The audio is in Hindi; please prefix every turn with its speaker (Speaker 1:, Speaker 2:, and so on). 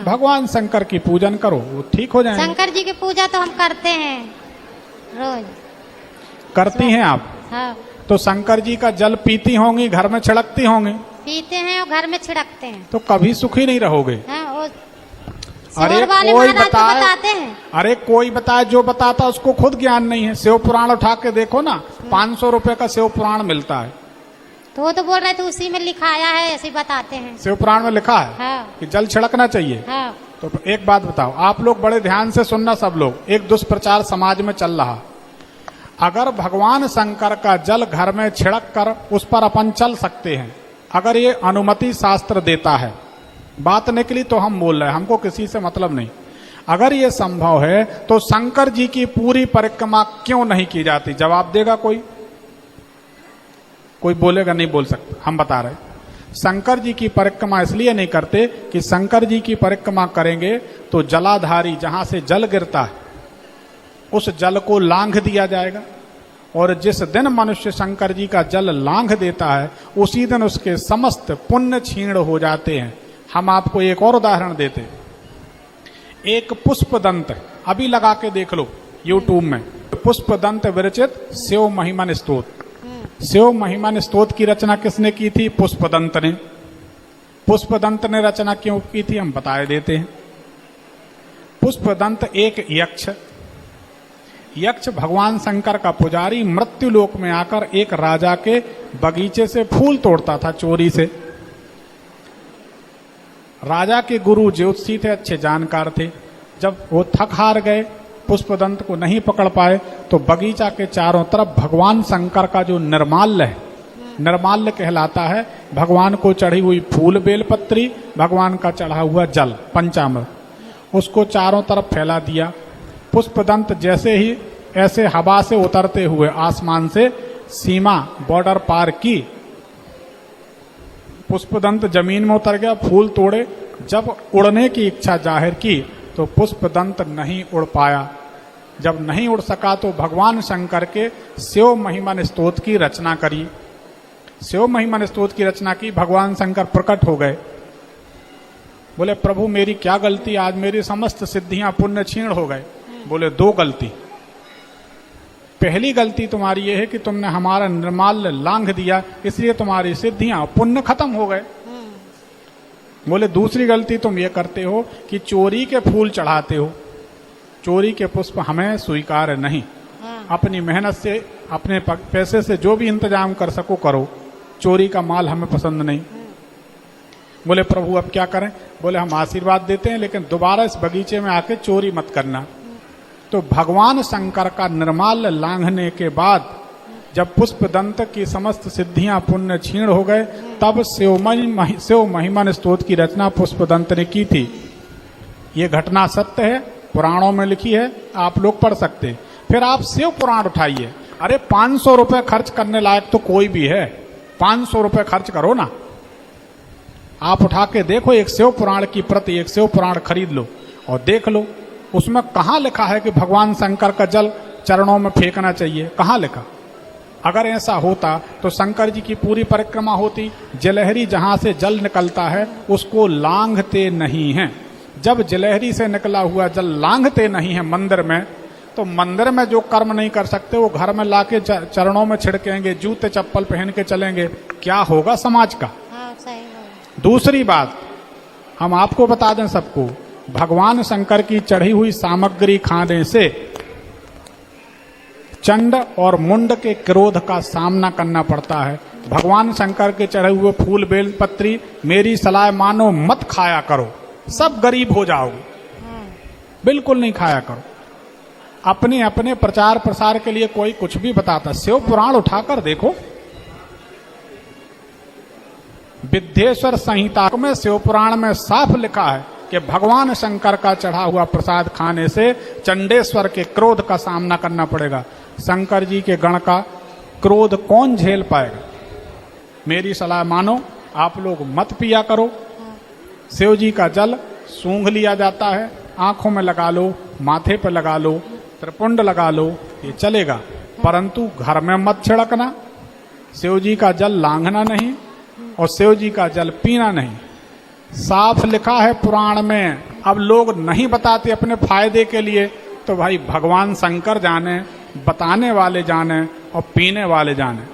Speaker 1: भगवान शंकर की पूजन करो, वो ठीक हो जाएंगे।
Speaker 2: शंकर जी की पूजा तो हम करते हैं रोज।
Speaker 1: करती हैं आप?
Speaker 2: हाँ,
Speaker 1: तो शंकर जी का जल पीती होंगी, घर में छिड़कती होंगी,
Speaker 2: पीते हैं और घर में छिड़कते हैं।
Speaker 1: तो कभी सुखी नहीं रहोगे।
Speaker 2: हाँ, वो
Speaker 1: अरे
Speaker 2: शिवर वाले
Speaker 1: कोई
Speaker 2: महाराज तो
Speaker 1: बताए,
Speaker 2: बताते हैं।
Speaker 1: अरे कोई बताए, जो बताता उसको खुद ज्ञान नहीं है। शिव पुराण उठा के देखो ना, 500 रुपए का शिव पुराण मिलता है।
Speaker 2: तो वो तो बोल रहे थे उसी में लिखाया है, ऐसे ही बताते हैं।
Speaker 1: शिव पुराण में लिखा है
Speaker 2: हाँ,
Speaker 1: कि जल छिड़कना चाहिए।
Speaker 2: हाँ,
Speaker 1: तो एक बात बताओ, आप लोग बड़े ध्यान से सुनना, सब लोग, एक दुष्प्रचार समाज में चल रहा। अगर भगवान शंकर का जल घर में छिड़क कर उस पर अपन चल सकते हैं, अगर ये अनुमति शास्त्र देता है, बात निकली तो हम बोल रहे हैं, हमको किसी से मतलब नहीं। अगर ये संभव है तो शंकर जी की पूरी परिक्रमा क्यों नहीं की जाती? जवाब देगा कोई? कोई बोलेगा? नहीं बोल सकता। हम बता रहे, शंकर जी की परिक्रमा इसलिए नहीं करते कि शंकर जी की परिक्रमा करेंगे तो जलाधारी जहां से जल गिरता है उस जल को लांघ दिया जाएगा, और जिस दिन मनुष्य शंकर जी का जल लांघ देता है उसी दिन उसके समस्त पुण्य क्षीण हो जाते हैं। हम आपको एक और उदाहरण देते, एक पुष्पदंत अभी लगा के देख लो यूट्यूब में, पुष्पदंत विरचित शिव महिमन स्तोत्र। शिव महिमन स्तोत्र की रचना किसने की थी? पुष्पदंत ने। पुष्पदंत ने रचना क्यों की थी हम बताए देते हैं। पुष्पदंत एक यक्ष भगवान शंकर का पुजारी मृत्यु लोक में आकर एक राजा के बगीचे से फूल तोड़ता था चोरी से। राजा के गुरु ज्योतिषी थे, अच्छे जानकार थे। जब वो थक हार गए, पुष्पदंत को नहीं पकड़ पाए, तो बगीचा के चारों तरफ भगवान शंकर का जो निर्माल्य है, निर्माल्य कहलाता है भगवान को चढ़ी हुई फूल बेलपत्री, भगवान का चढ़ा हुआ जल पंचामृत, उसको चारों तरफ फैला दिया। पुष्पदंत जैसे ही ऐसे हवा से उतरते हुए आसमान से सीमा बॉर्डर पार की, पुष्पदंत जमीन में उतर गया, फूल तोड़े। जब उड़ने की इच्छा जाहिर की तो पुष्पदंत नहीं उड़ पाया। जब नहीं उड़ सका तो भगवान शंकर के शिव महिमन स्तोत्र की रचना करी। शिव महिमन स्तोत्र की रचना की, भगवान शंकर प्रकट हो गए। बोले प्रभु मेरी क्या गलती, आज मेरी समस्त सिद्धियां पुण्य क्षीण हो गए। बोले दो गलती। पहली गलती तुम्हारी ये है कि तुमने हमारा निर्माल्य लांघ दिया, इसलिए तुम्हारी सिद्धियां पुण्य खत्म हो गए। बोले दूसरी गलती तुम ये करते हो कि चोरी के फूल चढ़ाते हो, चोरी के पुष्प हमें स्वीकार नहीं। अपनी मेहनत से अपने पैसे से जो भी इंतजाम कर सको करो, चोरी का माल हमें पसंद नहीं। बोले प्रभु अब क्या करें? बोले हम आशीर्वाद देते हैं लेकिन दोबारा इस बगीचे में आके चोरी मत करना। तो भगवान शंकर का निर्माल्य लांघने के बाद जब पुष्पदंत की समस्त सिद्धियां पुण्य क्षीण हो गए, तब शिव महिमन स्तोत्र की रचना पुष्पदंत ने की थी। ये घटना सत्य है, पुराणों में लिखी है, आप लोग पढ़ सकते। फिर आप शिव पुराण उठाइए। अरे 500 रुपए खर्च करने लायक तो कोई भी है, 500 रुपए खर्च करो ना। आप उठा के देखो, एक शिव पुराण की प्रति, एक शिव पुराण खरीद लो और देख लो उसमें कहां लिखा है कि भगवान शंकर का जल चरणों में फेंकना चाहिए? कहां लिखा? अगर ऐसा होता तो शंकर जी की पूरी परिक्रमा होती। जलहरी जहां से जल निकलता है उसको लांघते नहीं हैं। जब जलहरी से निकला हुआ जल लांघते नहीं है मंदिर में, तो मंदिर में जो कर्म नहीं कर सकते वो घर में लाके चरणों में छिड़केंगे, जूते चप्पल पहन के चलेंगे, क्या होगा समाज का? दूसरी बात हम आपको बता दें सबको, भगवान शंकर की चढ़ी हुई सामग्री खाने से चंड और मुंड के क्रोध का सामना करना पड़ता है। भगवान शंकर के चढ़े हुए फूल बेल पत्री मेरी सलाह मानो मत खाया करो, सब गरीब हो जाओगे। बिल्कुल नहीं खाया करो। अपने अपने प्रचार प्रसार के लिए कोई कुछ भी बताता, शिव पुराण उठाकर देखो, विद्येश्वर संहिता में शिव पुराण में साफ लिखा है कि भगवान शंकर का चढ़ा हुआ प्रसाद खाने से चंडेश्वर के क्रोध का सामना करना पड़ेगा। शंकर जी के गण का क्रोध कौन झेल पाएगा? मेरी सलाह मानो, आप लोग मत पिया करो। शिव जी का जल सूंघ लिया जाता है, आंखों में लगा लो, माथे पर लगा लो, त्रिपुंड लगा लो, ये चलेगा, परंतु घर में मत छिड़कना। शिव जी का जल लांघना नहीं और शिव जी का जल पीना नहीं। साफ लिखा है पुराण में, अब लोग नहीं बताते अपने फायदे के लिए, तो भाई भगवान शंकर जाने, बताने वाले जाने और पीने वाले जाने।